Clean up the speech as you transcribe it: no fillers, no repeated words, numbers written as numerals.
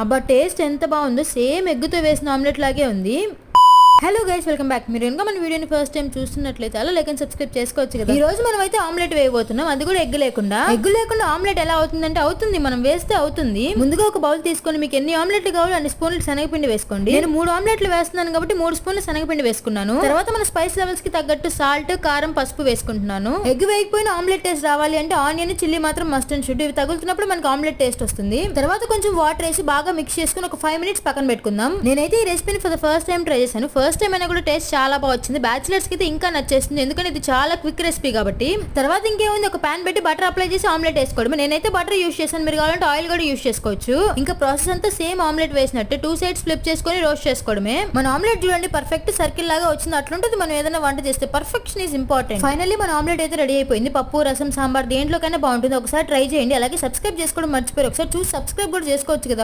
అబ్బా టేస్ట్ ఎంత బాగుందో, సేమ్ ఎగ్గుతో వేసిన ఆమ్లెట్ లాగే ఉంది. Hello guys, welcome back. మీరు ఇంకా మన వీడియోని ఫస్ట్ టైం చూస్తున్నట్లయితే అలా లైక్ అండ్ సబ్స్క్రైబ్ చేసుకోవచ్చు కదా. ఈ రోజు మనం అయితే ఆమ్లెట్ వేయబోతున్నాం, అది కూడా ఎగ్ లేకుండా. ఆమ్లెట్ ఎలా అవుతుందంటే అవుతుంది, మనం వేస్తే అవుతుంది. ముందుగా ఒక బౌల్ తీసుకొని మీకు ఎన్ని ఆమ్లెట్లు కావాలో అన్ని స్పూన్లు శనగపిండి వేసుకోండి. నేను 3 ఆమ్లెట్లు వేస్తున్నాను కాబట్టి 3 స్పూన్లు శనగపిండి వేసుకున్నాను. తర్వాత మన స్పైస్ లెవెల్స్ కి తగ్గట్టు సాల్ట్, కారం, పసుపు వేసుకుంటున్నాను. ఎగ్ వేయకపోయిన ఆమ్లెట్ టేస్ట్ రావాలి అంటే ఆనియన్, చిల్లీ మాత్రం మస్ట్ అండ్ షుడ్. ఇవి తగులుతున్నప్పుడు మనకి ఆమ్లెట్ టేస్ట్ వస్తుంది. తర్వాత కొంచెం వాటర్ వేసి బాగా మిక్స్ చేసుకుని ఒక 5 మినిట్స్ పక్కన పెట్టుకుందాం. నేనైతే ఈ రెసిపీని for the first time try చేశాను. ఫస్ట్ టైం అయినా కూడా టేస్ట్ చాలా బాగా వచ్చింది. బ్యాచిలర్స్ కి అయితే ఇంకా నచ్చేస్తుంది, ఎందుకంటే ఇది చాలా క్విక్ రెసిపీ కాబట్టి. తర్వాత ఇంకేముంది, ఒక ప్యాన్ పెట్టి బటర్ అప్లై చేసి ఆమ్లెట్ వేసుకోవడం. నేనైతే బటర్ యూస్ చేశాను, మీరు కావాలంటే ఆయిల్ కూడా యూస్ చేసుకోవచ్చు. ఇంకా ప్రాసెస్ అంతా సేమ్ ఆమ్లెట్ వేసినట్టు 2 సైడ్స్ ఫ్లిప్ చేసుకొని రోస్ట్ చేసుకోవడమే. మన ఆమ్లెట్ చూడండి పర్ఫెక్ట్ సర్కిల్ లాగా వచ్చింది. అట్లుంటుంది మనం ఏదైనా వంట చేస్తే. Perfection is important. ఫైనల్లీ మన ఆమ్లెట్ అయితే రెడీ అయిపోయింది. పప్పు, రసం, సాంబార్ దేంట్లోకైనా బాగుంటుంది. ఒకసారి ట్రై చేయండి. అలాగే సబ్స్క్రైబ్ చేసుకోవడం మర్చిపోయారు, ఒకసారి చూసి సబ్స్క్రైబ్ కూడా చేసుకోవచ్చు కదా.